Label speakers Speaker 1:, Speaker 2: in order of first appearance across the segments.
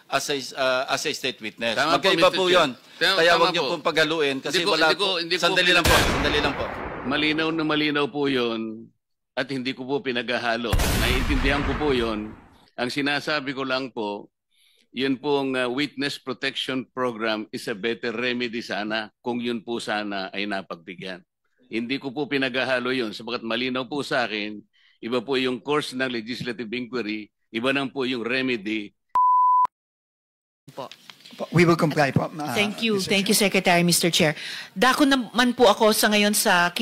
Speaker 1: as a state witness.
Speaker 2: Tama
Speaker 1: Magkaiba po yun. Kaya
Speaker 2: Tama
Speaker 1: huwag niyo
Speaker 2: po.
Speaker 1: pong paghaluin kasi
Speaker 2: Hindi ko
Speaker 1: sandali lang po. Sandali lang po.
Speaker 2: Malinaw na malinaw po yun at hindi ko po pinaghahalo. Naiintindihan ko po yun. Ang sinasabi ko lang po, yun pong Witness Protection Program is a better remedy sana kung yun po sana ay napagbigyan. Hindi ko po pinaghahalo yun sapagat malinaw po sa akin, iba po yung course ng legislative inquiry, iba nang po yung remedy.
Speaker 3: We will comply po.
Speaker 4: Thank you. Thank you, Secretary, Mr. Chair. Dako naman po ako sa ngayon sa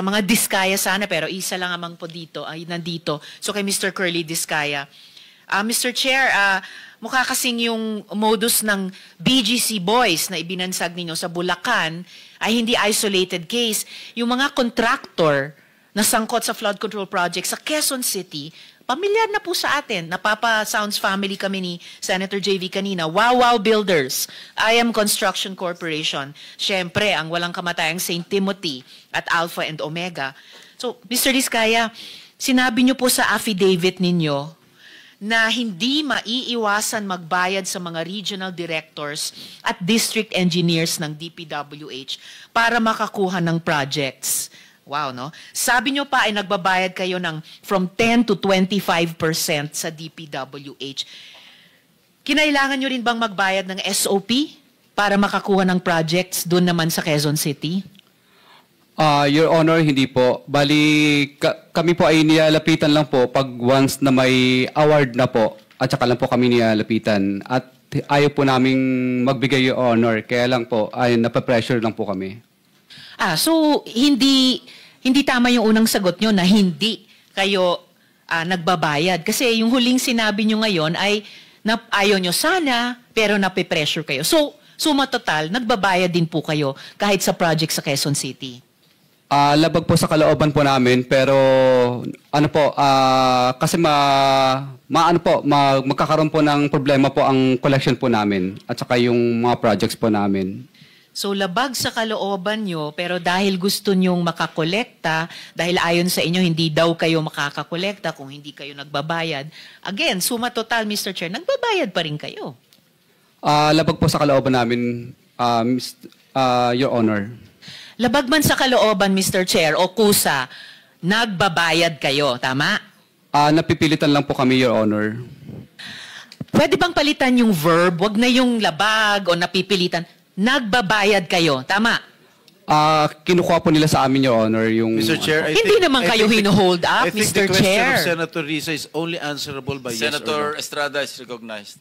Speaker 4: mga Diskaya sana, pero isa lang amang po dito, ay nandito. So kay Mr. Curly Diskaya. Mr. Chair, mukha kasing yung modus ng BGC Boys na ibinansag ninyo sa Bulacan ay hindi isolated case. Yung mga contractor na sangkot sa flood control project sa Quezon City, pamilyar na po sa atin. Napapa-Sounds family kami ni Senator JV kanina. Wow Builders, IM Construction Corporation. Siyempre, ang walang kamatayang St. Timothy at Alpha and Omega. So, Mr. Diskaya, sinabi niyo po sa affidavit ninyo na hindi maiiwasan magbayad sa mga regional directors at district engineers ng DPWH para makakuha ng projects. Wow, no? Sabi nyo pa ay nagbabayad kayo ng from 10 to 25% sa DPWH. Kinailangan nyo rin bang magbayad ng SOP para makakuha ng projects doon naman sa Quezon City?
Speaker 5: Your Honor, hindi po. Bali, kami po ay nilalapitan lang po pag once na may award na po at saka lang po kami nilalapitan. At ayaw po naming magbigay, Your Honor. Kaya lang po, ay napapressure lang po kami.
Speaker 4: So hindi tama yung unang sagot nyo na hindi kayo nagbabayad. Kasi yung huling sinabi nyo ngayon ay ayaw nyo sana, pero napipressure kayo. So, suma total, nagbabayad din po kayo kahit sa project sa Quezon City.
Speaker 5: Labag po sa kalooban po namin, pero ano po, kasi magkakaroon po ng problema po ang collection po namin at saka yung mga projects po namin.
Speaker 4: So labag sa kalooban nyo, pero dahil gusto nyong makakolekta, dahil ayon sa inyo hindi daw kayo makakakolekta kung hindi kayo nagbabayad. Again, suma total, Mr. Chair, nagbabayad pa rin kayo.
Speaker 5: Labag po sa kalooban namin, Your Honor.
Speaker 4: Labag man sa kalooban, Mr. Chair, o kusa, nagbabayad kayo, tama?
Speaker 5: Napipilitan lang po kami, Your Honor.
Speaker 4: Pwede bang palitan yung verb? Wag na yung labag o napipilitan. Nagbabayad kayo, tama?
Speaker 5: Kinukuha po nila sa amin, Your Honor, yung...
Speaker 1: Mr. Chair,
Speaker 4: Hindi naman kayo hino-hold up,
Speaker 1: I think
Speaker 4: Mr.
Speaker 1: the question
Speaker 4: Chair.
Speaker 1: of Senator Risa is only answerable by yes or no.
Speaker 6: Senator Estrada is recognized.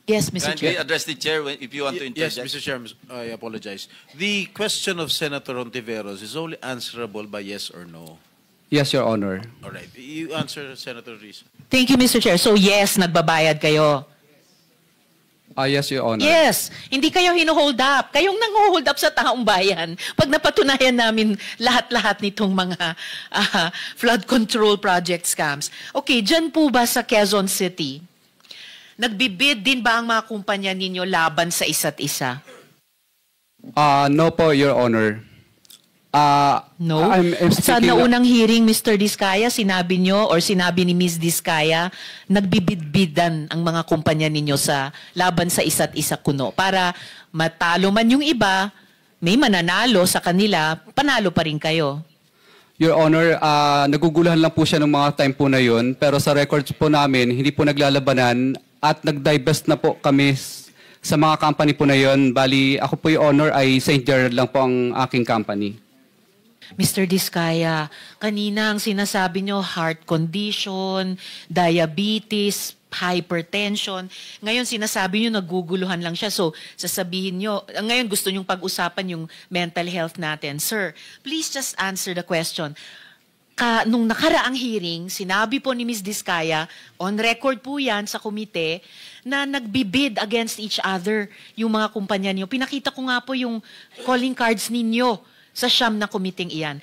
Speaker 4: Yes, Mr.
Speaker 6: Kindly
Speaker 4: Chair.
Speaker 6: address the chair if you want to
Speaker 1: Yes,
Speaker 6: interject.
Speaker 1: Mr. Chair, I apologize. The question of Senator Hontiveros is only answerable by yes or no.
Speaker 5: Yes, Your Honor.
Speaker 1: All right. You answer, Senator Risa.
Speaker 4: Thank you, Mr. Chair. So yes, nagbabayad kayo.
Speaker 5: Yes, Your Honor.
Speaker 4: Yes, hindi kayo hino-hold up. Kayong nang-hold up sa taong bayan. Pag napatunayan namin lahat-lahat nitong mga flood control project scams. Okay, dyan po ba sa Quezon City, nagbibid din ba ang mga kumpanya ninyo laban sa isa't isa?
Speaker 5: No po, Your Honor.
Speaker 4: No?
Speaker 5: I'm
Speaker 4: Sa
Speaker 5: speaking-
Speaker 4: naunang hearing, Mr. Diskaya, sinabi nyo or sinabi ni Ms. Diskaya, nagbibid-bidan ang mga kumpanya ninyo sa laban sa isa't isa kuno. Para matalo man yung iba, may mananalo sa kanila, panalo pa rin kayo.
Speaker 5: Your Honor, naguguluhan lang po siya ng mga time po na yun. Pero sa records po namin, hindi po naglalabanan at nag-divest na po kami sa mga company po na yun. Bali, ako po, Your Honor, ay St. Gerard lang po ang aking company.
Speaker 4: Mr. Diskaya, kanina ang sinasabi nyo, heart condition, diabetes, hypertension. Ngayon sinasabi nyo, naguguluhan lang siya. So, sasabihin nyo, ngayon gusto nyong pag-usapan yung mental health natin. Sir, please just answer the question. Nung nakaraang hearing, sinabi po ni Ms. Diskaya, on record po yan sa komite, na nagbibid against each other yung mga kumpanya niyo. Pinakita ko nga po yung calling cards ninyo sa siyam na komiting iyan.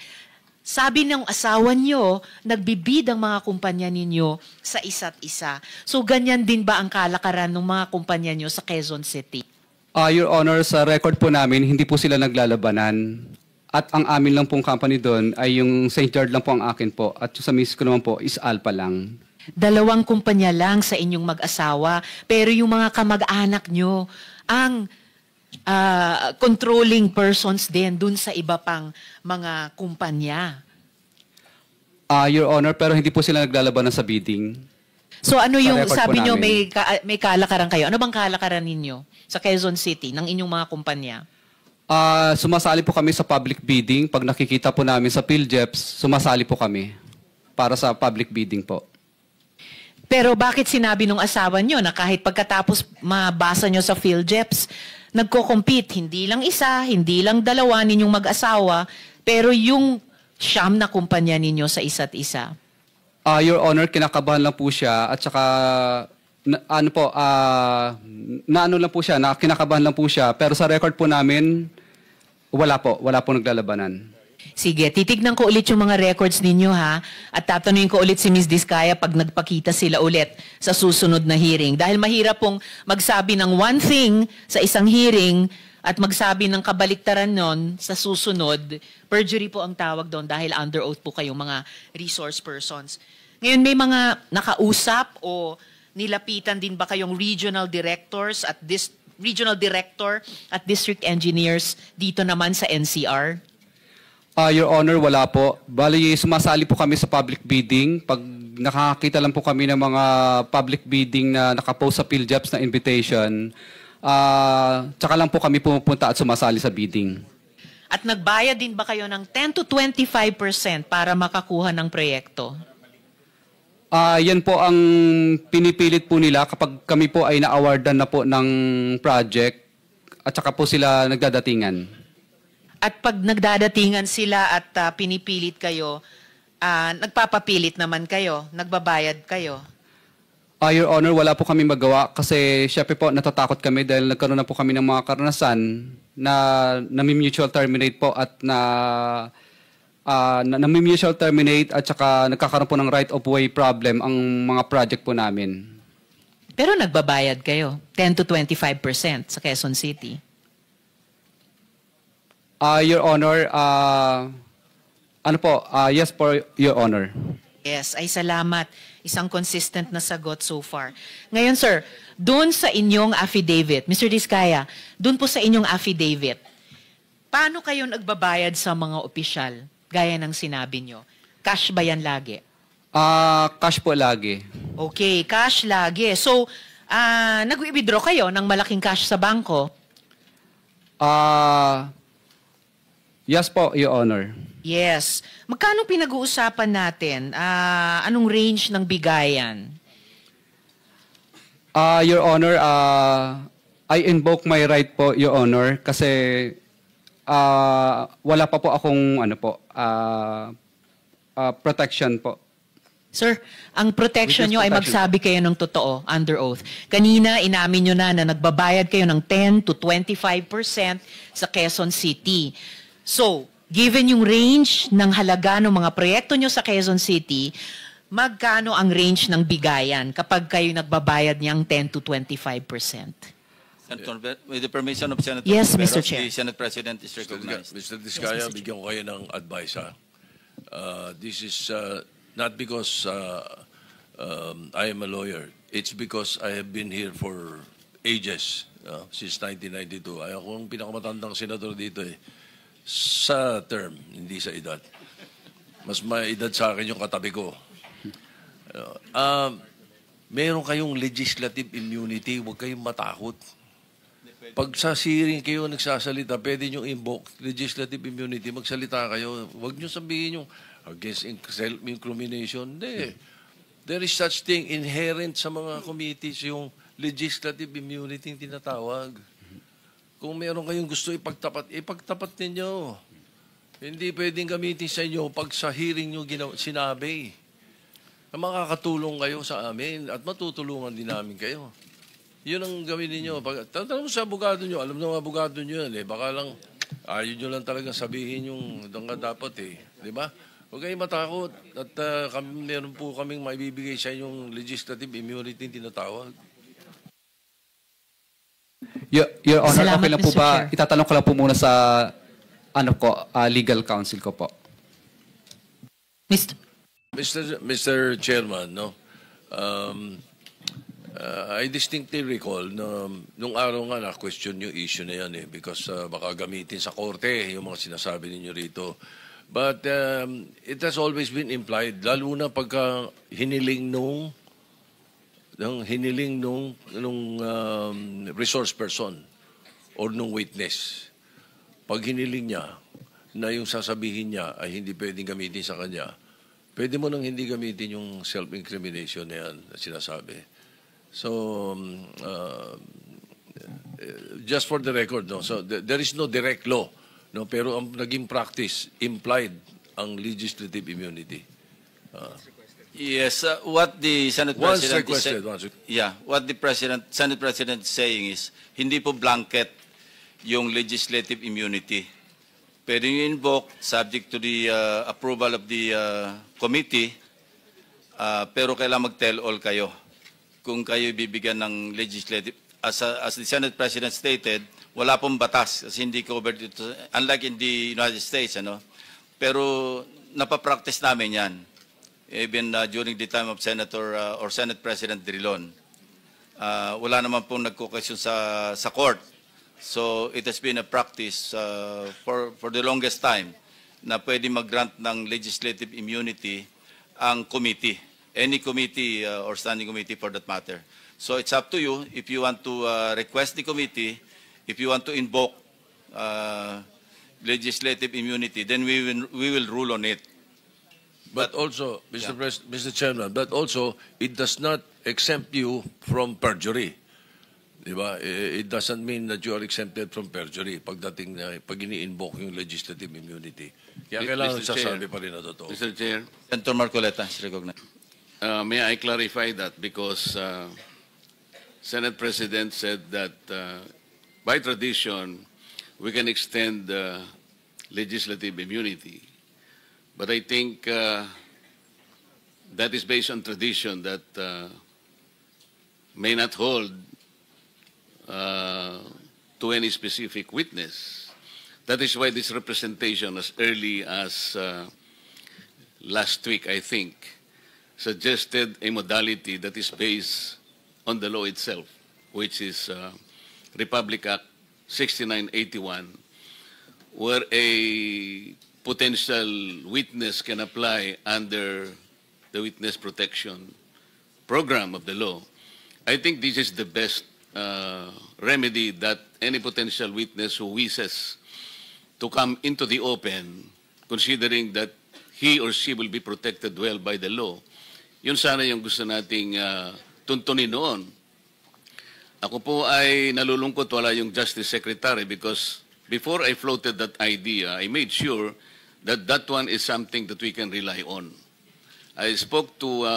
Speaker 4: Sabi ng asawa niyo, nagbibid ang mga kumpanya ninyo sa isa't isa. So ganyan din ba ang kalakaran ng mga kumpanya niyo sa Quezon City?
Speaker 5: Your Honor, sa record po namin, hindi po sila naglalabanan. At ang amin lang pong company doon ay yung St. Gerard lang po ang akin po. At sa miss ko naman po is Alpha lang.
Speaker 4: 2 kumpanya lang sa inyong mag-asawa, pero yung mga kamag-anak nyo, ang controlling persons din dun sa iba pang mga kumpanya.
Speaker 5: Your Honor, pero hindi po sila naglalabanan sa bidding.
Speaker 4: So ano yung
Speaker 5: record po
Speaker 4: sabi nyo,
Speaker 5: namin.
Speaker 4: may kalakaran kayo? Ano bang kalakaran ninyo sa Quezon City ng inyong mga kumpanya?
Speaker 5: Sumasali po kami sa public bidding. Pag nakikita po namin sa PhilJeps, sumasali po kami para sa public bidding po.
Speaker 4: Pero bakit sinabi nung asawa nyo na kahit pagkatapos mabasa nyo sa PhilJeps, nagko-compete, hindi lang isa, hindi lang 2 ninyong mag-asawa, pero yung 9 na kumpanya ninyo sa isa't isa?
Speaker 5: Your Honor, kinakabahan lang po siya at saka kinakabahan lang po siya, pero sa record po namin, wala po naglalabanan.
Speaker 4: Sige, titignan ko ulit yung mga records ninyo ha, at tatanungin ko ulit si Ms. Diskaya pag nagpakita sila ulit sa susunod na hearing. Dahil mahirap pong magsabi ng one thing sa isang hearing at magsabi ng kabaliktaran nun sa susunod. Perjury po ang tawag doon dahil under oath po kayong mga resource persons. Ngayon, may mga nakausap o nilapitan din ba kayong regional directors at regional director at district engineers dito naman sa NCR?
Speaker 5: Your Honor, wala po. Bali, sumasali po kami sa public bidding. Pag nakakita lang po kami ng mga public bidding na nakapost sa PhilJeps na invitation, tsaka lang po kami pumupunta at sumasali sa bidding.
Speaker 4: At nagbayad din ba kayo ng 10 to 25% para makakuha ng proyekto?
Speaker 5: Yan po ang pinipilit po nila kapag kami po ay na-awardan na po ng project at saka po sila nagdadatingan.
Speaker 4: At pag nagdadatingan sila at pinipilit kayo, nagpapapilit naman kayo, nagbabayad kayo?
Speaker 5: Your Honor, wala po kami magawa kasi syempre po natatakot kami dahil nagkaroon na po kami ng mga karanasan na nami-mutual terminate po at nami-mutual terminate at saka nagkakaroon po ng right of way problem ang mga project po namin.
Speaker 4: Pero nagbabayad kayo, 10 to 25% sa Quezon City.
Speaker 5: Your Honor, yes po, Your Honor.
Speaker 4: Yes, ay salamat. Isang consistent na sagot so far. Ngayon, sir, doon sa inyong affidavit, Mr. Diskaya, doon po sa inyong affidavit, paano kayo nagbabayad sa mga opisyal, gaya ng sinabi nyo? Cash ba yan lagi?
Speaker 5: Cash po lagi.
Speaker 4: Okay, cash lagi. So, nag-withdraw kayo ng malaking cash sa bangko?
Speaker 5: Yes po, Your Honor.
Speaker 4: Yes. Magkano pinag-uusapan natin? Anong range ng bigayan?
Speaker 5: Your Honor, I invoke my right po, Your Honor, kasi wala pa po akong protection po.
Speaker 4: Sir, ang protection nyo ay magsabi kayo ng totoo, under oath. Kanina, inamin nyo na nagbabayad kayo ng 10 to 25% sa Quezon City. So, given yung range ng halaga ng mga proyekto nyo sa Quezon City, magkano ang range ng bigayan kapag kayo nagbabayad niyang 10 to 25%?
Speaker 6: Senator, with the permission of Senator
Speaker 4: Yes,
Speaker 6: Tiveros,
Speaker 4: Mr. Chair.
Speaker 6: the Senate President is recognized.
Speaker 3: Mr. Diskaya, bigyan ko kayo ng advice, ha? This is not because I am a lawyer. It's because I have been here for ages, since 1992. Ay, ako ang pinakamatandang senador dito eh. Sa term, hindi sa edad. Mas may edad sa akin yung katabi ko. Meron kayong legislative immunity, huwag kayong matakot. Pag sa hearing kayo nagsasalita, pwede nyo invoke legislative immunity, magsalita kayo. Huwag nyo sabihin yung against self-incrimination. Hindi. There is such thing inherent sa mga committees, yung legislative immunity yung tinatawag. Kung meron kayong gusto ipagtapat ninyo. Hindi pwedeng gamitin sa inyo pag sa hearing nyo sinabi. Na makakatulong kayo sa amin at matutulungan din namin kayo. Yun ang gawin ninyo. Tatanong sa abogado nyo, alam ng abogado nyo yan eh. Baka lang, ayaw nyo lang talagang sabihin yung dapat eh. Di ba? Huwag kayong matakot. At meron po kaming maibibigay sa inyong legislative immunity tinatawag.
Speaker 5: Your Honor,
Speaker 4: Salamat,
Speaker 5: okay lang po
Speaker 4: Mr.
Speaker 5: ba?
Speaker 4: Chair.
Speaker 5: Itatanong ko lang po muna sa legal counsel ko po.
Speaker 4: Mr.
Speaker 3: Mr. Chairman, no? I distinctly recall na nung araw nga na-question yung issue na yan because baka gamitin sa korte yung mga sinasabi ninyo rito. But it has always been implied, lalo na pagka hiniling nung resource person or nung witness. Pag hiniling niya na yung sasabihin niya ay hindi pwedeng gamitin sa kanya, pwede mo nang hindi gamitin yung self-incrimination na yan na sinasabi. So, just for the record, no? So there is no direct law, no? Pero ang naging practice, implied ang legislative immunity.
Speaker 6: Yes, what the Senate
Speaker 3: Once
Speaker 6: President
Speaker 3: requested,
Speaker 6: what the Senate President is saying is hindi po blanket yung legislative immunity. Pwede nyo invoke subject to the approval of the committee, pero kailangan mag-tell all kayo kung kayo bibigyan ng legislative. As the Senate President stated, wala pong batas kasi hindi covered ito, unlike in the United States, ano? Pero napapractice namin yan. Even during the time of Senator or Senate President Drilon. Wala naman pong nagko-question sa court. So it has been a practice for the longest time na pwede mag-grant ng legislative immunity ang committee. Any committee or standing committee for that matter. So it's up to you if you want to request the committee, if you want to invoke legislative immunity, then we will rule on it.
Speaker 3: But also, Mr. Chairman, but also, it does not exempt you from perjury. Diba? It doesn't mean that you are exempted from perjury pagdating na pag ini-invoke yung legislative immunity. Kaya kailangan sasabi pa rin na totoo.
Speaker 2: Mr. Chair,
Speaker 1: Senator Marcoleta is recognized.
Speaker 2: may I clarify that because Senate President said that by tradition, we can extend legislative immunity. But I think that is based on tradition that may not hold to any specific witness. That is why this representation, as early as last week, I think, suggested a modality that is based on the law itself, which is Republic Act 6981, where a potential witness can apply under the witness protection program of the law. I think this is the best remedy that any potential witness who wishes to come into the open, considering that he or she will be protected well by the law. Yun sana yung gusto nating tuntunin noon. Ako po ay nalulungkot wala yung Justice Secretary because before I floated that idea, I made sure that that one is something that we can rely on. I spoke to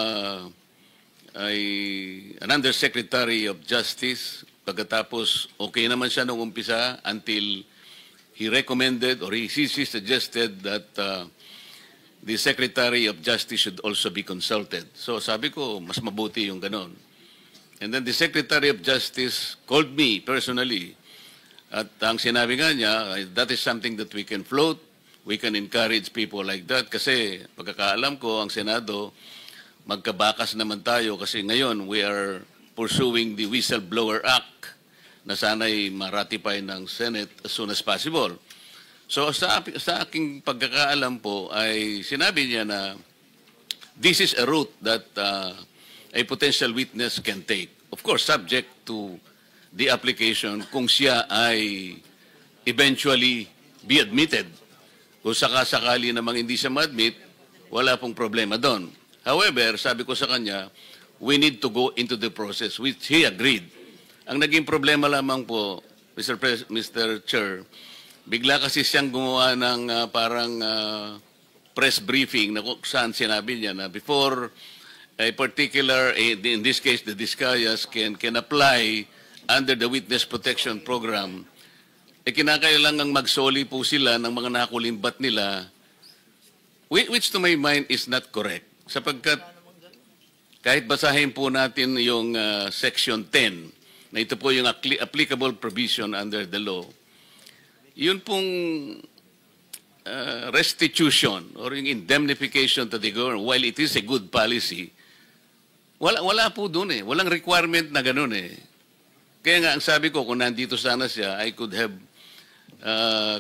Speaker 2: an Undersecretary of Justice, pagkatapos okay naman siya nung umpisa until he recommended or he suggested that the Secretary of Justice should also be consulted. So sabi ko, mas mabuti yung ganon. And then the Secretary of Justice called me personally. At ang sinabi nga niya, that is something that we can float. We can encourage people like that. Kasi pagkakaalam ko, ang Senado, magkabakas naman tayo. Kasi ngayon, we are pursuing the Whistleblower Act na sana'y ma-ratify ng Senate as soon as possible. So sa aking pagkakaalam po ay sinabi niya na this is a route that a potential witness can take. Of course, subject to the application kung siya ay eventually be admitted. Kung sakasakali namang hindi siya ma-admit, wala pong problema doon. However, sabi ko sa kanya, we need to go into the process, which he agreed. Ang naging problema lamang po, Mr. Chair, bigla kasi siyang gumawa ng parang press briefing na kung saan sinabi niya na before a particular, in this case, the Discayas can apply under the Witness Protection Program, kinakailangang magsoli po sila ng mga nakulimbat nila, which to my mind is not correct. Sapagkat kahit basahin po natin yung Section 10, na ito po yung applicable provision under the law, yun pong restitution or yung indemnification to the government, while it is a good policy, Wala po doon eh. Walang requirement na gano'n eh. Kaya nga, ang sabi ko, kung nandito sana siya, I could have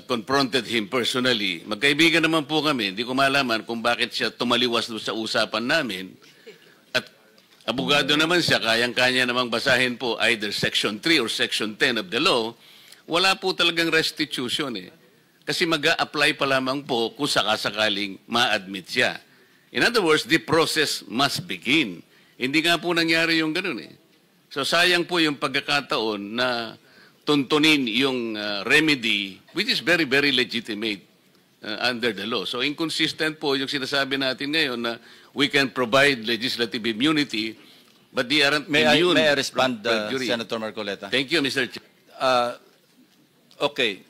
Speaker 2: confronted him personally. Magkaibigan naman po kami. Hindi ko malaman kung bakit siya tumaliwas doon sa usapan namin. At abogado naman siya, kayang-kanya namang basahin po either Section 3 or Section 10 of the law. Wala po talagang restitution eh. Kasi mag-a-apply pa lamang po kung sakasakaling ma-admit siya. In other words, the process must begin. Hindi nga po nangyari yung ganun eh. So sayang po yung pagkakataon na tuntunin yung remedy, which is very, very legitimate under the law. So inconsistent po yung sinasabi natin ngayon na we can provide legislative immunity, but they aren't immune.
Speaker 6: May I respond,
Speaker 2: from perjury.
Speaker 6: Senator Marcoleta?
Speaker 2: Thank you, Mr. Chair.
Speaker 6: Okay.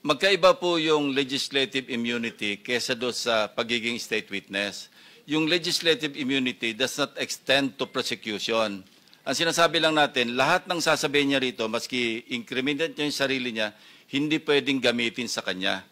Speaker 6: Magkaiba po yung legislative immunity kesa doon sa pagiging state witness. Yung legislative immunity does not extend to prosecution. Ang sinasabi lang natin, lahat ng sasabihin niya rito, maski incriminate niya yung sarili niya, hindi pwedeng gamitin sa kanya.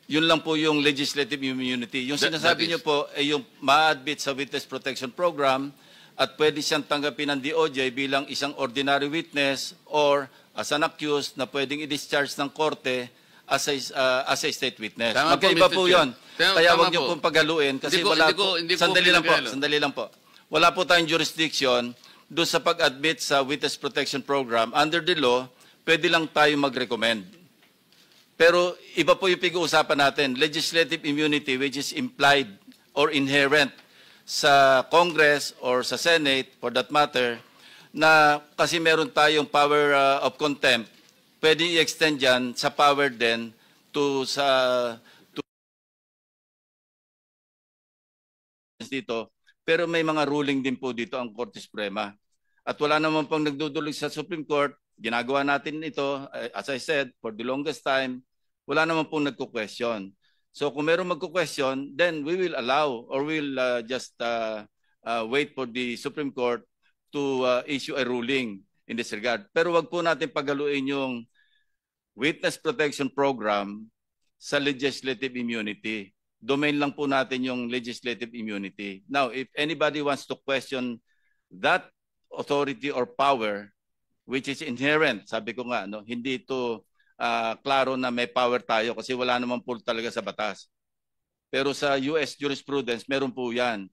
Speaker 6: Yun lang po yung legislative immunity. Yung sinasabi niyo po ay yung ma-admit sa Witness Protection Program at pwede siyang tanggapin ng DOJ bilang isang ordinary witness or as an accused na pwedeng i-discharge ng korte as a state witness.
Speaker 2: Tama
Speaker 6: Magkaiba
Speaker 2: po,
Speaker 6: po
Speaker 2: Mr.
Speaker 6: yun.
Speaker 2: Chair.
Speaker 6: Kaya
Speaker 2: Tama
Speaker 6: wag niyo
Speaker 2: po.
Speaker 6: pong paghaluin kasi sandali lang po. Wala po tayong jurisdiction doon sa pag-admit sa Witness Protection Program. Under the law, pwede lang tayo mag-recommend. Pero iba po yung pag-uusapan natin, legislative immunity which is implied or inherent sa Congress or sa Senate, for that matter, na kasi meron tayong power of contempt, pwede i-extend yan sa power din to dito. Pero may mga ruling din po dito ang Korte Suprema. At wala naman pong nagdudulog sa Supreme Court. Ginagawa natin ito, as I said, for the longest time, wala naman pong nagko-question. So kung meron magko-question, then we will allow or we'll just wait for the Supreme Court to issue a ruling in this regard. Pero wag po natin pagaluin yung Witness Protection Program sa legislative immunity. Domain lang po natin yung legislative immunity. Now, if anybody wants to question that authority or power, which is inherent, sabi ko nga, no, hindi ito klaro na may power tayo kasi wala naman po talaga sa batas. Pero sa US jurisprudence, meron po yan.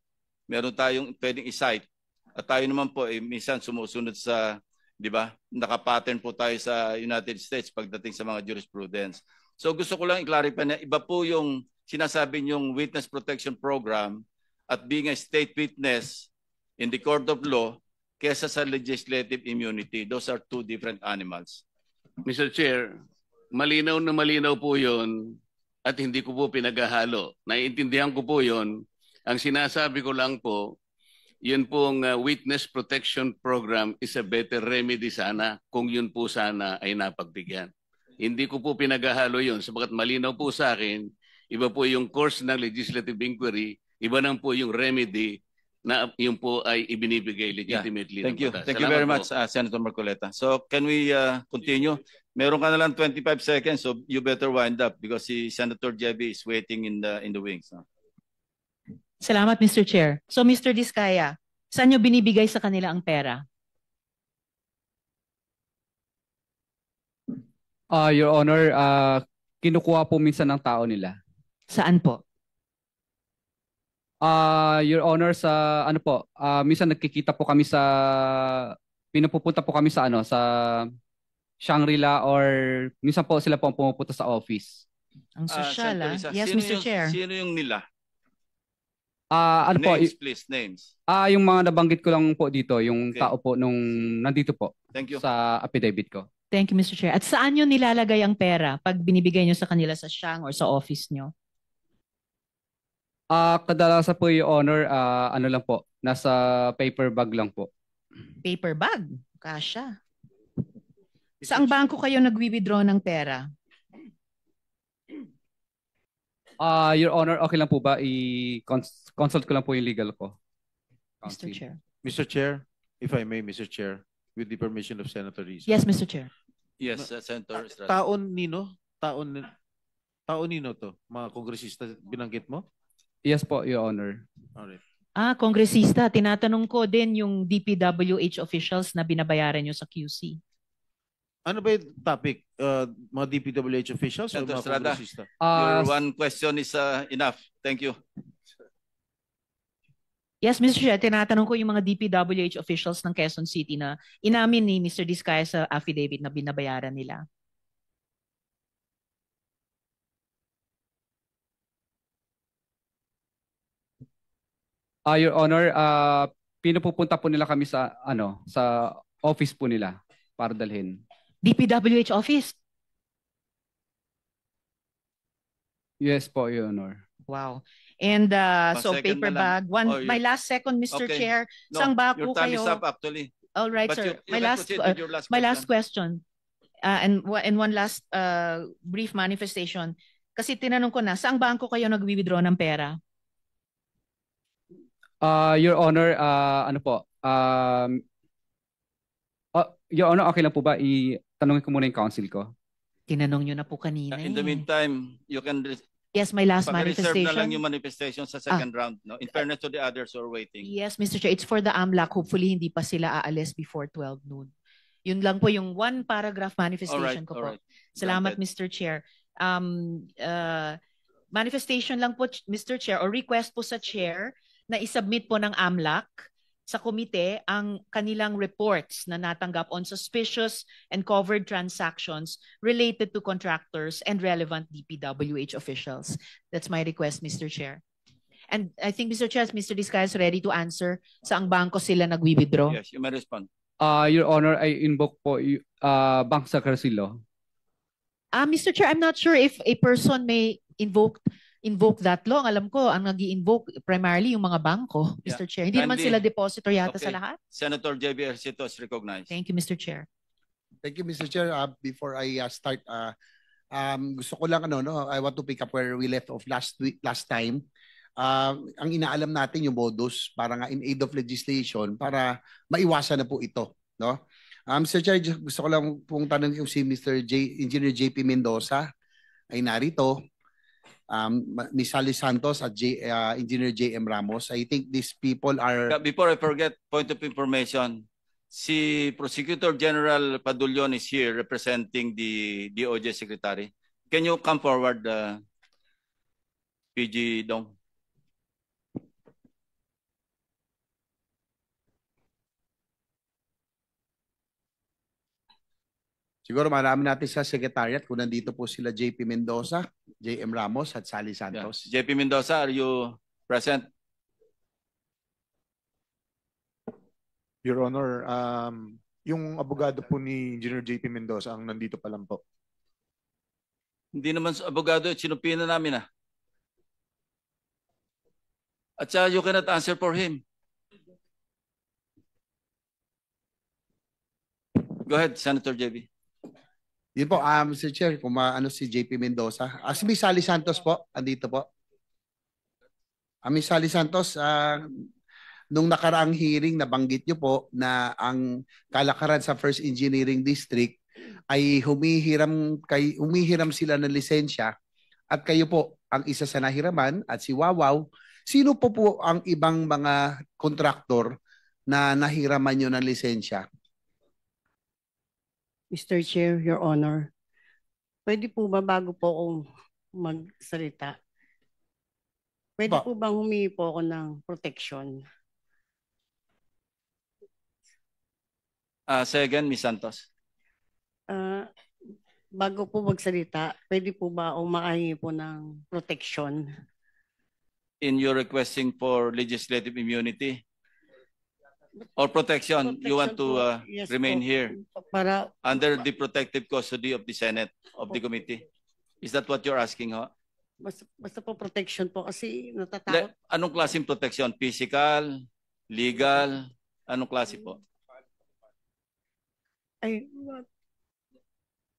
Speaker 6: Meron tayong pwedeng i-cite. At tayo naman po, minsan sumusunod sa, di ba, nakapattern po tayo sa United States pagdating sa mga jurisprudence. So gusto ko lang i-clarify na iba po yung sinasabi niyong Witness Protection Program at being a state witness in the court of law kesa sa legislative immunity. Those are two different animals.
Speaker 2: Mr. Chair, malinaw na malinaw po yun at hindi ko po pinaghahalo. Naiintindihan ko po yun. Ang sinasabi ko lang po, yun pong Witness Protection Program is a better remedy sana kung yun po sana ay napagbigyan. Hindi ko po pinaghahalo yun sapagat malinaw po sa akin, iba po yung course ng legislative inquiry, iba nang po yung remedy na yun po ay ibinibigay legitimately.
Speaker 6: Thank you.
Speaker 2: ng batas.
Speaker 6: Thank you
Speaker 2: Salamat
Speaker 6: very
Speaker 2: po.
Speaker 6: much, Senator Marcoleta. So can we continue? Meron ka na lang 25 seconds, so you better wind up because si Senator Jeby is waiting in the wings.
Speaker 4: Salamat, Mr. Chair. So, Mr. Diskaya, saan nyo binibigay sa kanila ang pera?
Speaker 5: Your Honor, kinukuha po minsan ng tao nila.
Speaker 4: Saan po?
Speaker 5: Your Honor, sa ano po, minsan nagkikita po kami sa, pinapupunta po kami sa ano, sa Shangri-La or minsan po sila po pumupunta sa office.
Speaker 4: Ang sosyal,
Speaker 6: Senator Risa,
Speaker 4: Yes,
Speaker 6: sino
Speaker 4: Mr.
Speaker 6: yung-
Speaker 4: Chair.
Speaker 6: Sino yung nila?
Speaker 5: Ano po,
Speaker 6: Names, please, names.
Speaker 5: yung mga nabanggit ko lang po dito, yung
Speaker 6: Okay.
Speaker 5: tao po nung nandito po
Speaker 6: Thank you.
Speaker 5: sa affidavit ko.
Speaker 4: Thank you, Mr. Chair. At saan nyo nilalagay ang pera pag binibigay nyo sa kanila sa Shang or sa office nyo?
Speaker 5: Kadalasan po, Your Honor, ano lang po, nasa paper bag lang po.
Speaker 4: Paper bag. Kasha. Saang bangko kayo nagwi-withdraw ng pera?
Speaker 5: Your Honor, okay lang po ba i-consult ko lang po yung legal ko?
Speaker 4: Mr.
Speaker 5: Counsel.
Speaker 4: Chair.
Speaker 1: Mr. Chair, if I may, Mr. Chair, with the permission of Senator Risa.
Speaker 4: Yes, Mr. Chair.
Speaker 6: Yes, Senator Estrada.
Speaker 1: Taon nino to? Mga kongresista binanggit mo?
Speaker 5: Yes po, Your Honor.
Speaker 1: Alright.
Speaker 4: Kongresista, tinatanong ko din yung DPWH officials na binabayaran nyo sa QC.
Speaker 1: Ano ba yung topic? Mga DPWH officials o
Speaker 6: Senator
Speaker 1: mga
Speaker 6: Estrada.
Speaker 1: kongresista?
Speaker 6: Your one question is enough. Thank you.
Speaker 4: Yes, Mr. Chair, tinatanong ko yung mga DPWH officials ng Quezon City na inamin ni Mr. Diskaya sa affidavit na binabayaran nila.
Speaker 5: Your Honor, pinupupunta po nila kami sa sa office po nila para dalhin.
Speaker 4: DPWH office?
Speaker 5: Yes po, Your Honor.
Speaker 4: Wow. And so
Speaker 6: second
Speaker 4: paper
Speaker 6: na lang.
Speaker 4: bag. One,
Speaker 6: Oh,
Speaker 4: my last second, Mr.
Speaker 6: Okay.
Speaker 4: Chair.
Speaker 6: No,
Speaker 4: Sang ba
Speaker 6: your
Speaker 4: po
Speaker 6: time is
Speaker 4: kayo?
Speaker 6: up actually.
Speaker 4: All right,
Speaker 6: But
Speaker 4: sir.
Speaker 6: you
Speaker 4: My
Speaker 6: can
Speaker 4: last,
Speaker 6: proceed with your last
Speaker 4: my
Speaker 6: question.
Speaker 4: last question. And one last brief manifestation. Kasi tinanong ko na, saang bangko kayo nag-withdraw ng pera?
Speaker 5: Your Honor, ano po? Your Honor, okay lang po ba itanongin ko muna yung counsel ko?
Speaker 4: Tinanong nyo na po kanina.
Speaker 6: In the meantime, you can
Speaker 4: Yes, my last
Speaker 6: pag-reserve na lang
Speaker 4: manifestation.
Speaker 6: yung manifestation sa second round. No? In fairness to the others who are waiting.
Speaker 4: Yes, Mr. Chair, it's for the AMLAC. Hopefully, hindi pa sila aalis before 12 noon. Yun lang po yung one paragraph manifestation ko po.
Speaker 6: Alright.
Speaker 4: Salamat,
Speaker 6: Granted.
Speaker 4: Mr. Chair. Manifestation lang po, Mr. Chair, or request po sa Chair na isubmit po ng AMLAC sa komite ang kanilang reports na natanggap on suspicious and covered transactions related to contractors and relevant DPWH officials. That's my request, Mr. Chair. And I think, Mr. Chair, Mr. Diskaya is ready to answer saang bangko sila nag-withdraw.
Speaker 6: Yes, you may respond.
Speaker 5: Your Honor, I invoke po Bank sa Carcillo.
Speaker 4: Mr. Chair, I'm not sure if a person may invoke that law. Ang alam ko, ang nag-i-invoke primarily yung mga bangko,
Speaker 6: Yeah.
Speaker 4: Mr. Chair. Hindi naman
Speaker 6: Kindly-
Speaker 4: sila depositor yata
Speaker 6: Okay.
Speaker 4: sa lahat.
Speaker 6: Senator J.B. Ercito is recognized.
Speaker 4: Thank you, Mr. Chair.
Speaker 7: Thank you, Mr. Chair. Before I start, gusto ko lang I want to pick up where we left off last time. Ang inaalam natin yung modus para nga in aid of legislation para maiwasan na po ito, no? Mr. Chair, gusto ko lang pong tanong kung si Engineer JP Mendoza ay narito. Ms. Sally Santos at Engineer JM Ramos. I think these people are...
Speaker 6: Before I forget, point of information, si Prosecutor General Padulyon is here representing the DOJ Secretary. Can you come forward, PG Dong?
Speaker 7: Siguro marami natin sa Secretariat kung nandito po sila JP Mendoza, JM Ramos at Sally Santos.
Speaker 6: Yeah. JP Mendoza, are you present?
Speaker 8: Your Honor, yung abogado po ni Engineer JP Mendoza ang nandito pa lang po.
Speaker 6: Hindi naman abogado, sinupina namin At saka you cannot answer for him. Go ahead, Senator JB.
Speaker 7: Yun po, Mr. Chair, kung si JP Mendoza. Si Ms. Sally Santos po, andito po. Ms. Sally Santos, nung nakaraang hearing, nabanggit nyo po na ang kalakaran sa First Engineering District ay humihiram sila ng lisensya at kayo po ang isa sa nahiraman at si Wawaw. Sino po ang ibang mga kontraktor na nahiraman nyo ng lisensya?
Speaker 9: Mr. Chair, Your Honor, pwede po ba bago po ako magsalita? Pwede po bang humingi po ako ng protection?
Speaker 6: Say again, Ms. Santos.
Speaker 9: Bago po magsalita, pwede po ba ako makahingi po ng protection?
Speaker 6: In your requesting for legislative immunity or protection, you want to
Speaker 9: Yes
Speaker 6: remain
Speaker 9: po.
Speaker 6: here
Speaker 9: Para
Speaker 6: under the protective custody of the Senate, of the committee. Is that what you're asking, ho?
Speaker 9: basta po protection po kasi natatakot.
Speaker 6: Anong klaseng protection? Physical? Legal? Anong klase po?
Speaker 9: Ay,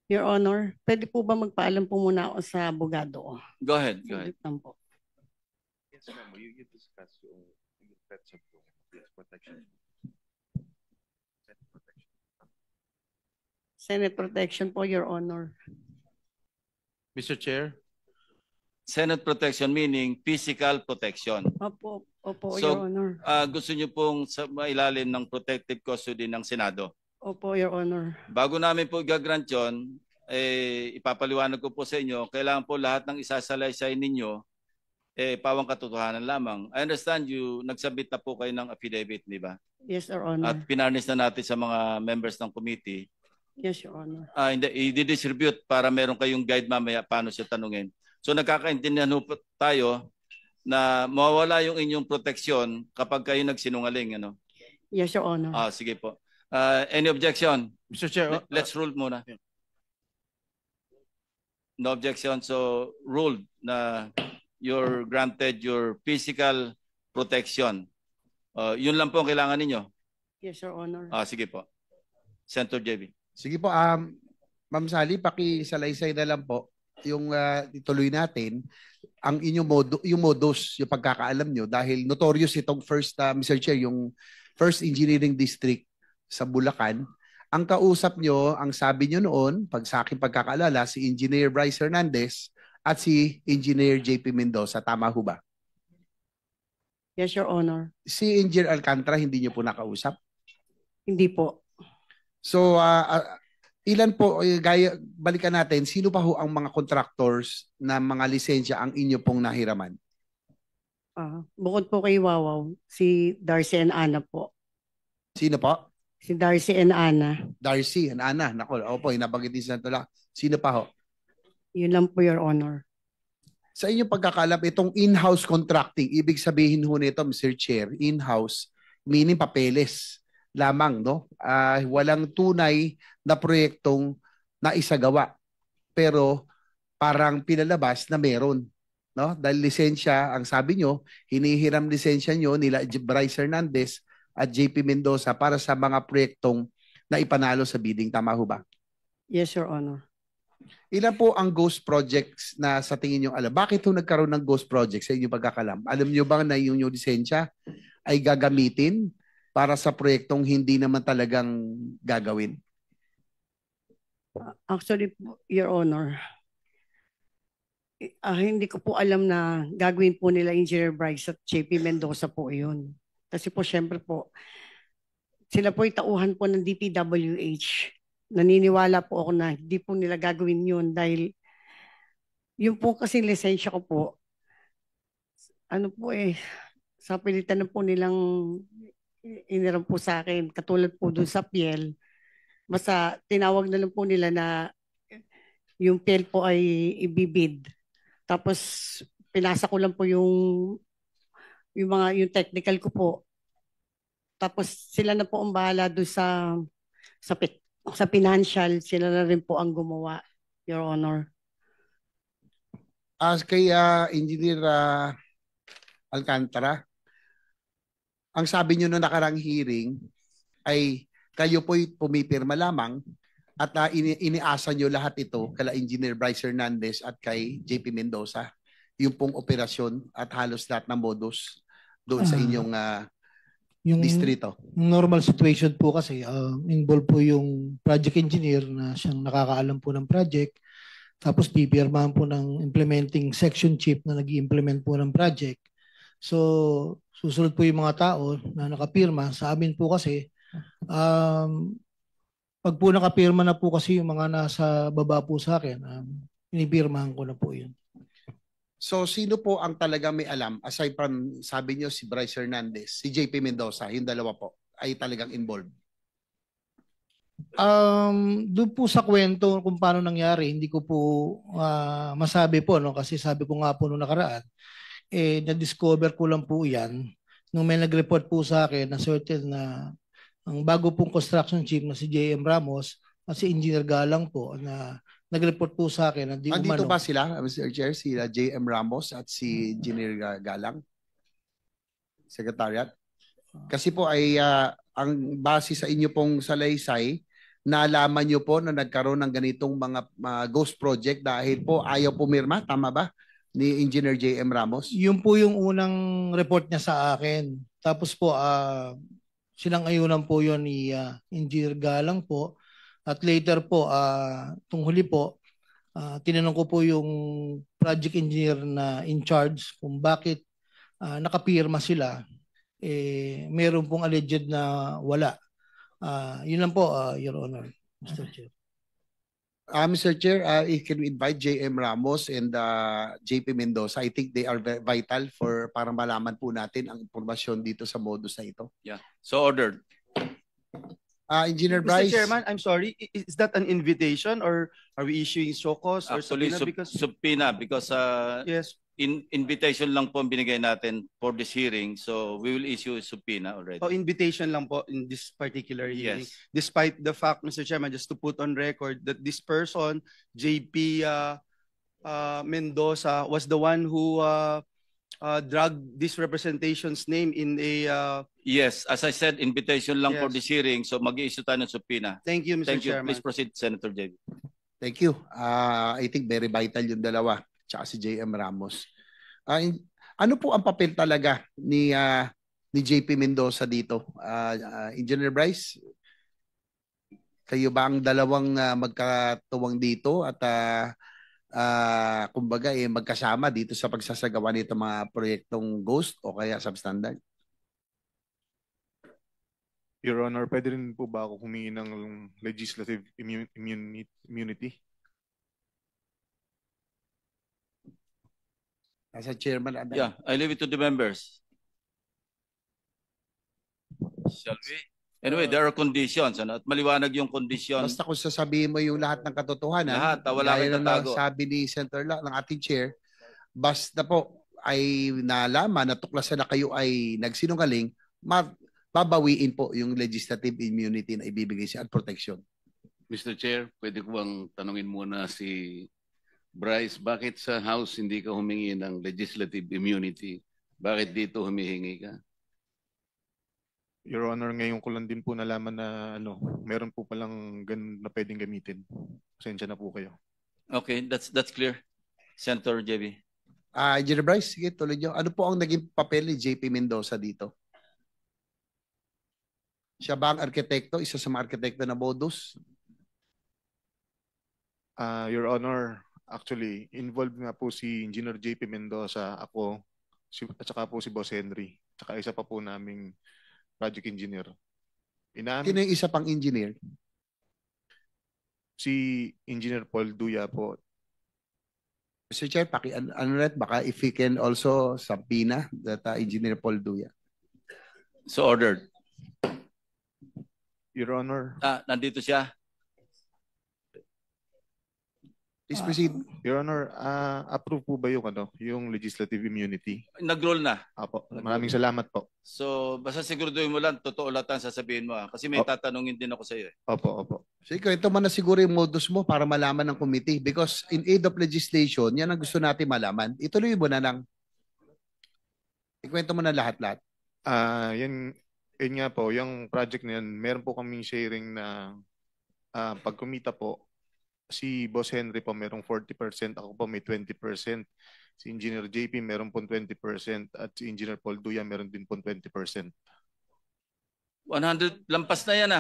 Speaker 9: Your Honor, pwede po ba magpaalam po muna ako sa abogado?
Speaker 6: Go ahead, go ahead.
Speaker 9: Saglit lang po.
Speaker 8: Yes, ma'am. You discuss yung threats of protection.
Speaker 9: Senate protection po, Your Honor.
Speaker 1: Mr. Chair,
Speaker 6: Senate protection meaning physical protection.
Speaker 9: Opo,
Speaker 6: So,
Speaker 9: Your Honor.
Speaker 6: Gusto niyo pong sa mailalim ng protective custody ng Senado.
Speaker 9: Opo, Your Honor.
Speaker 6: Bago namin po i-grant yun, ipapaliwanag ko po sa inyo, kailangan po lahat ng isasalaysay ninyo, pawang katotohanan lamang. I understand you, nagsabit na po kayo ng affidavit, di ba?
Speaker 9: Yes, Your Honor.
Speaker 6: At pinarnis na natin sa mga members ng committee.
Speaker 9: Yes, Your Honor.
Speaker 6: I-distribute para meron kayong guide mamaya paano siya tanungin. So nagkakaintindihan po tayo na mawawala yung inyong proteksyon kapag kayo nagsinungaling. Ano?
Speaker 9: Yes, Your Honor.
Speaker 6: Sige po. Any objection?
Speaker 1: Mr. Chair,
Speaker 6: Let's rule muna. No objection. So ruled na you're granted your physical protection. Yun lang po ang kailangan ninyo.
Speaker 9: Yes, Your Honor.
Speaker 6: Sige po. Senator JB.
Speaker 7: Sige po, Ma'am Sally, pakisalaysay na lang po yung ituloy natin ang inyong yung modus, yung pagkakaalam nyo dahil notorious itong first, Mr. Chair, yung first engineering district sa Bulacan. Ang kausap nyo, ang sabi nyo noon, pag sa aking pagkakaalala, si Engineer Bryce Hernandez at si Engineer JP Mendoza. Tama ho ba?
Speaker 9: Yes, Your Honor.
Speaker 7: Si Engineer Alcantara, hindi nyo po nakausap?
Speaker 9: Hindi po.
Speaker 7: So, ilan po, balikan natin, sino pa ho ang mga contractors na mga lisensya ang inyo pong nahiraman?
Speaker 9: Bukod po kay Wawaw, si Darcy and Ana po.
Speaker 7: Sino po?
Speaker 9: Si Darcy and Ana.
Speaker 7: Darcy and Ana. Naku, opo, nabanggit din sa tala. Sino pa ho?
Speaker 9: Yun lang po, Your Honor.
Speaker 7: Sa inyong pagkakalap, itong in-house contracting, ibig sabihin ho nito, Mr. Chair, in-house, meaning papeles lamang, no? Walang tunay na proyektong naisagawa. Pero parang pinalabas na meron, no? Dahil lisensya, ang sabi nyo, hinihiram lisensya nyo nila Bryce Hernandez at JP Mendoza para sa mga proyektong na ipanalo sa bidding. Tama ho ba?
Speaker 9: Yes, Your Honor.
Speaker 7: Ilan po ang ghost projects na sa tingin nyo alam? Bakit ho nagkaroon ng ghost projects sa inyong pagkakalam? Alam nyo ba na yung lisensya ay gagamitin para sa proyektong hindi naman talagang gagawin?
Speaker 9: Actually, Your Honor, hindi ko po alam na gagawin po nila Engineer Bryce at JP Mendoza po yun. Kasi po syempre po, sila po tauhan po ng DPWH. Naniniwala po ako na hindi po nila gagawin yun dahil yung po kasi lisensya ko po, sa pilitan na po nilang iniram po sa akin, katulad po dun sa PIEL, basta tinawag na lang po nila na yung PIEL po ay ibibid. Tapos pinasa ko lang po yung technical ko po. Tapos sila na po ang bahala doon sa financial, sila na rin po ang gumawa, Your Honor.
Speaker 7: As kay Engineer Alcantara, ang sabi nyo na nakarang hearing ay kayo po'y pumipirma lamang at iniasa nyo lahat ito kala Engineer Bryce Hernandez at kay JP Mendoza, yung pong operasyon at halos lahat ng modus doon sa inyong
Speaker 10: yung
Speaker 7: distrito.
Speaker 10: Normal situation po kasi involved po yung project engineer na siyang nakakaalam po ng project, tapos pipirmahan po ng implementing section chief na nag-i-implement po ng project. So susunod po yung mga tao na nakapirma. Sa amin po kasi pag po nakapirma na po kasi yung mga nasa baba po sa akin, pinipirmahan ko na po yun.
Speaker 7: So sino po ang talagang may alam aside from sabi niyo si Bryce Hernandez, si JP Mendoza, yung dalawa po ay talagang involved?
Speaker 10: Doon po sa kwento kung paano nangyari, hindi ko po masabi po, no? Kasi sabi ko nga po nung nakaraan, na-discover ko lang po yan nung may nag-report po sa akin na certain na ang bago pong construction chief na si JM Ramos at si Engineer Galang po na nag-report po sa akin na di umano.
Speaker 7: Andito ba sila, Mr. Chair, si JM Ramos at si Engineer Galang? Secretariat? Kasi po ay ang base sa inyo pong salaysay, nalaman nyo po na nagkaroon ng ganitong mga ghost project dahil po ayaw pumirma, tama ba? Ni Engineer JM Ramos?
Speaker 10: Yun po yung unang report niya sa akin. Tapos po, sinang-ayunan po yun ni Engineer Galang po. At later po, itong huli po, Tinanong ko po yung project engineer na in charge kung bakit nakapirma sila. Meron pong alleged na wala. Yun lang po, Your Honor, Mr. Chair.
Speaker 7: Mr. Chair, can we invite JM Ramos and JP Mendoza? I think they are vital para malaman po natin ang impormasyon dito sa modus na ito.
Speaker 6: Yeah. So ordered.
Speaker 7: Engineer
Speaker 11: Mr.
Speaker 7: Bryce.
Speaker 11: Chairman, I'm sorry. Is that an invitation or are we issuing show cause or
Speaker 6: Actually, subpoena because
Speaker 11: yes,
Speaker 6: invitation lang po ang binigay natin for this hearing. So we will issue a subpoena already.
Speaker 11: invitation lang po in this particular hearing.
Speaker 6: Yes.
Speaker 11: Despite the fact, Mr. Chairman, just to put on record that this person, JP Mendoza, was the one who dragged this representation's name in a...
Speaker 6: Yes, as I said, invitation lang for
Speaker 11: Yes.
Speaker 6: this hearing. So mag-i-issue tayo ng subpoena.
Speaker 11: Thank you, Mr.
Speaker 6: Thank you.
Speaker 11: Chairman.
Speaker 6: Please proceed, Senator JB.
Speaker 7: Thank you. I think very vital yung dalawa, tsaka si JM Ramos. Ano po ang papel talaga ni JP Mendoza dito? Engineer Bryce, kayo ba ang dalawang magkatuwang dito at kumbaga magkasama dito sa pagsasagawa nito mga proyektong ghost o kaya substandard?
Speaker 8: Your Honor, pwede rin po ba ako humingi ng legislative immunity?
Speaker 7: As a chairman,
Speaker 6: Yeah, I leave it to the members. Shall we? Anyway, there are conditions. At maliwanag yung condition.
Speaker 7: Basta kung sasabihin mo yung lahat ng katotohanan,
Speaker 6: Lahat, wala
Speaker 7: gaya
Speaker 6: kang
Speaker 7: na
Speaker 6: tatago.
Speaker 7: sabi ni Senator ng ating chair, basta po ay nalaman, natuklasan na kayo ay nagsinungaling, babawiin po yung legislative immunity na ibibigay siya at protection.
Speaker 2: Mr. Chair, pwede ko bang tanungin muna si Bryce, bakit sa House hindi ka humingi ng legislative immunity? Bakit dito humihingi ka?
Speaker 8: Your Honor, ngayon ko lang din po nalaman na meron po palang ganun na pwedeng gamitin. Pasensya na po kayo.
Speaker 6: Okay, that's clear. Senator JB.
Speaker 7: Engineer Bryce, sige, tuloy nyo. Ano po ang naging papel ni JP Mendoza dito? Siya ba ang arkitekto? Isa sa mga arkitekto na modus?
Speaker 8: Your Honor, actually, involved nga po si Engineer JP Mendoza, ako, at saka po si Boss Henry, at saka isa pa po naming project engineer.
Speaker 7: Sino yung isa pang engineer?
Speaker 8: Si Engineer Paul Duya po.
Speaker 7: Mr. Chair, baka if we can also subpoena that Engineer Paul Duya.
Speaker 6: So ordered.
Speaker 8: Your Honor.
Speaker 6: Nandito siya.
Speaker 7: Please proceed.
Speaker 8: Your Honor, approve po ba yung legislative immunity?
Speaker 6: Nag-roll na.
Speaker 8: Apo, maraming salamat po.
Speaker 6: So, basta siguraduhin mo lang, totoo lahat ang sasabihin mo. Kasi may tatanungin din ako sa iyo.
Speaker 8: Opo.
Speaker 7: Sige, ito man na siguro yung modus mo para malaman ng committee. Because in aid of legislation, yan ang gusto natin malaman. Ituloy mo na lang. Ikwento mo na lahat-lahat.
Speaker 8: Yan nga po, yung project na yan, meron po kaming sharing na pag kumita po, si Boss Henry po merong 40%, ako po may 20%. Si Engineer JP meron po 20% at si Engineer Paul Duya meron din po 20%.
Speaker 6: 100, lampas na yan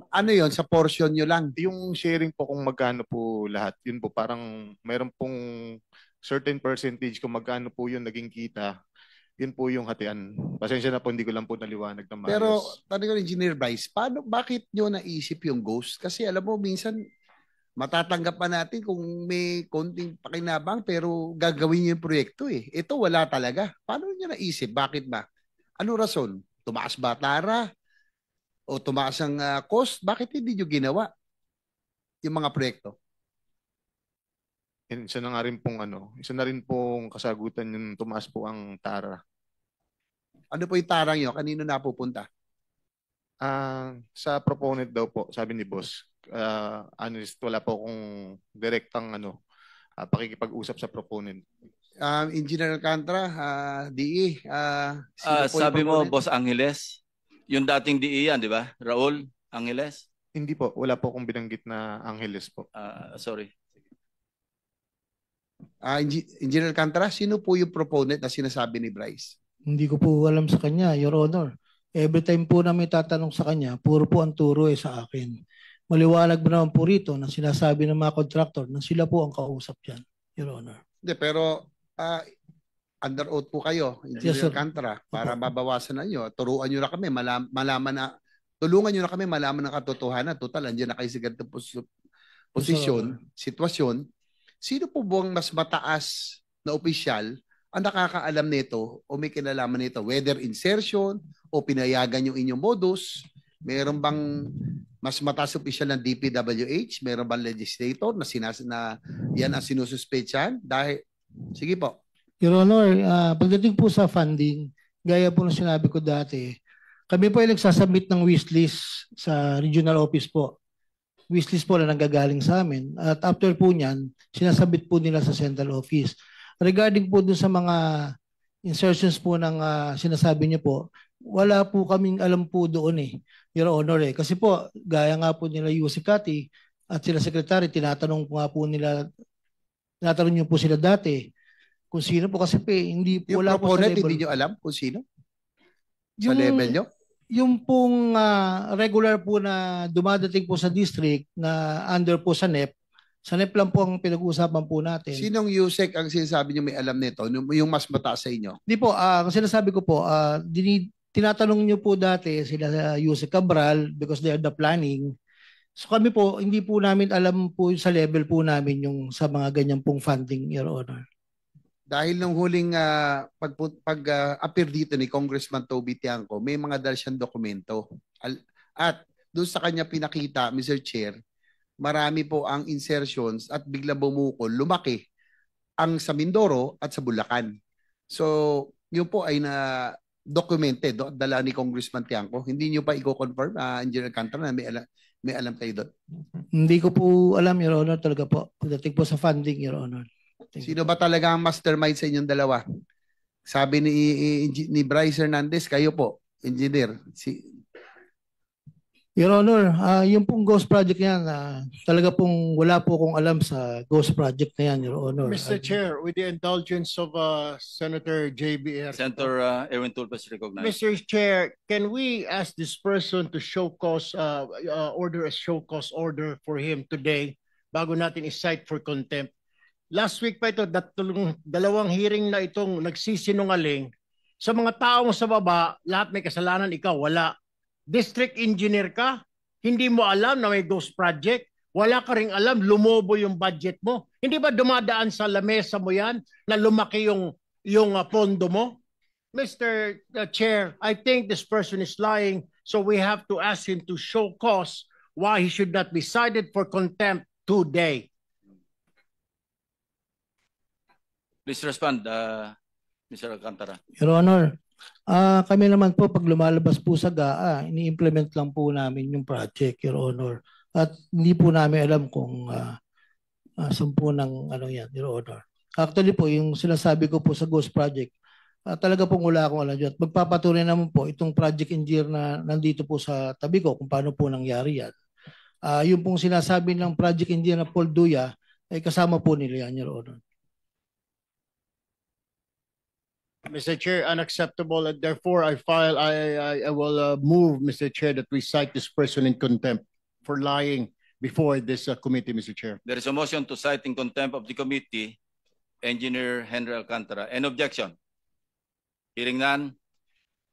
Speaker 7: Ano yon sa portion nyo lang?
Speaker 8: Yung sharing po kung magkano po lahat, yun po parang meron pong certain percentage kung magkano po yun naging kita. Yun po yung hatian. Pasensya na po, hindi ko lang po naliwanag ng maayos.
Speaker 7: Pero, tanong ko, Engineer Bryce, bakit nyo naisip yung ghost? Kasi alam mo, minsan, matatanggap pa natin kung may konting pakinabang, pero gagawin nyo yung proyekto eh. Ito, wala talaga. Paano nyo naisip? Bakit ba? Ano rason? Tumaas ba tara? O tumaas ang cost? Bakit hindi nyo ginawa yung mga proyekto?
Speaker 8: Isa na rin pong kasagutan yung tumaas po ang tara.
Speaker 7: Ano po yung tarang nyo? Kanino napupunta?
Speaker 8: Sa proponent daw po, sabi ni Boss. Honest, wala po akong direktang pakikipag-usap sa proponent.
Speaker 7: Engineer Alcantara, DE.
Speaker 6: Sabi mo, Boss Angeles, yung dating DE yan, di ba? Raul Angeles?
Speaker 8: Hindi po, wala po akong binanggit na Angeles po.
Speaker 6: Sorry.
Speaker 7: Engineer Alcantara, sino po yung proponent na sinasabi ni Bryce?
Speaker 10: Hindi ko po alam sa kanya, Your Honor. Every time po na may tatanong sa kanya, puro po ang turo sa akin. Maliwanag ba naman po rito na sinasabi ng mga contractor na sila po ang kausap dyan, Your Honor.
Speaker 7: Hindi, pero under oath po kayo, Engineer
Speaker 10: Yes, sir.
Speaker 7: Alcantara, para mabawasan na nyo. Turuan nyo na kami, malaman na, tulungan nyo na kami malaman ng katotohanan. Total, andyan na kayo sa ganitong posisyon, sitwasyon. Sino po buwang mas mataas na opisyal ang nakakaalam nito o may kinalaman nito? Whether insertion o pinayagan yung inyong modus, meron bang mas mataas opisyal ng DPWH? Meron bang legislator na yan ang sinususpetsahan? Dahil, sige po.
Speaker 10: Your Honor, pagdating po sa funding, gaya po ng sinabi ko dati, kami po ay nagsasubmit ng wishlist sa regional office po. Wishlist po na nanggagaling sa amin. At after po niyan, sinasabit po nila sa central office. Regarding po dun sa mga insertions po ng sinasabi niyo po, wala po kaming alam po doon Your Honor Kasi po, gaya nga po nila Yusek Kati at sila Secretary, tinatanong niyo po sila dati kung sino po kasi hindi po
Speaker 7: Yung
Speaker 10: wala po sa
Speaker 7: proponent,
Speaker 10: level.
Speaker 7: hindi nyo alam kung sino? Sa level nyo?
Speaker 10: Yung pong regular po na dumadating po sa district na under po sa NEP, sa NEP lang po ang pinag-uusapan po natin.
Speaker 7: Sinong Yusek ang sinasabi nyo may alam nito? Yung mas mataas sa inyo?
Speaker 10: Di po, ang sinasabi ko po, tinatanong nyo po dati sila Yusek Cabral because they are the planning. So kami po, hindi po namin alam po sa level po namin yung sa mga ganyan pong funding, Your Honor.
Speaker 7: Dahil nung huling pag-appear dito ni Congressman Toby Tiangco, may mga dal siyang dokumento. At doon sa kanya pinakita, Mr. Chair, marami po ang insertions at bigla bumukol, lumaki ang sa Mindoro at sa Bulacan. So, yun po ay na-documented, dala ni Congressman Tiangco. Hindi nyo pa i-confirm, Engineer Alcantara, na may alam kayo doon?
Speaker 10: Hindi ko po alam, Your Honor, talaga po. Pagdating po sa funding, Your Honor.
Speaker 7: Sino ba talaga ang mastermind sa inyong dalawa? Sabi ni Bryce Hernandez, kayo po, engineer.
Speaker 10: Your Honor, yung pong ghost project yan, talaga pong wala po akong alam sa ghost project na yan, Your Honor.
Speaker 12: Mr. Chair, with the indulgence of Senator JBR.
Speaker 6: Senator Erwin Tulfas recognized.
Speaker 12: Mr. Chair, can we ask this person to show cause, order a show cause order for him today bago natin i-cite for contempt? Last week pa ito, dalawang hearing na itong nagsisinungaling. Sa mga taong sa baba, lahat may kasalanan, ikaw wala. District engineer ka, hindi mo alam na may ghost project. Wala ka ring alam, lumobo yung budget mo. Hindi ba dumadaan sa lamesa mo yan na lumaki yung pondo mo? Mr. Chair, I think this person is lying, so we have to ask him to show cause why he should not be cited for contempt today.
Speaker 6: Please respond, Mr. Alcantara.
Speaker 10: Your Honor, kami naman po pag lumalabas po sa GAA, ini-implement lang po namin yung project, Your Honor. At hindi po namin alam kung saan po ng yan, Your Honor. Actually po, yung sinasabi ko po sa Ghost Project, talaga pong wala akong alam dyan. At magpapatunay naman po itong project engineer na nandito po sa tabi ko kung paano po nangyari yan. Yung pong sinasabi ng project engineer na Paul Duya, ay kasama po nila yan, Your Honor.
Speaker 12: Mr. Chair, unacceptable, and therefore I will move, Mr. Chair, that we cite this person in contempt for lying before this committee, Mr. Chair.
Speaker 6: There is a motion to cite in contempt of the committee, Engineer Henry Alcantara. Any objection? Hearing none,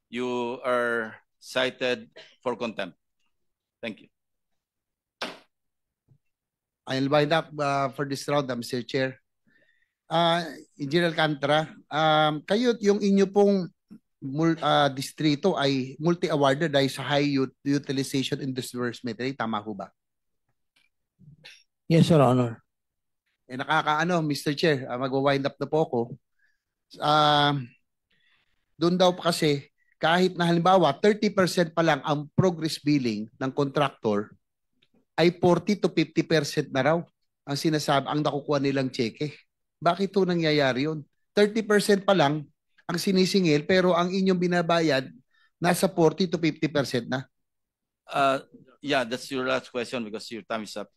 Speaker 6: you are cited for contempt. Thank you.
Speaker 7: I'll wind up for this round, Mr. Chair. Engineer Alcantara, kayo yung inyo pong distrito ay multi-awarded dahil sa high utilization in disbursement. Tama ho ba?
Speaker 10: Yes, Your Honor.
Speaker 7: Mr. Chair, mag-wind up na po ako. Doon daw pa kasi, kahit na halimbawa 30% pa lang ang progress billing ng contractor, ay 40 to 50% na raw ang sinasabi, ang nakukuha nilang cheque. Bakit ito nangyayari yun? 30% pa lang ang sinisingil pero ang inyong binabayad nasa 40 to 50% na.
Speaker 6: Yeah, that's your last question because your time is up.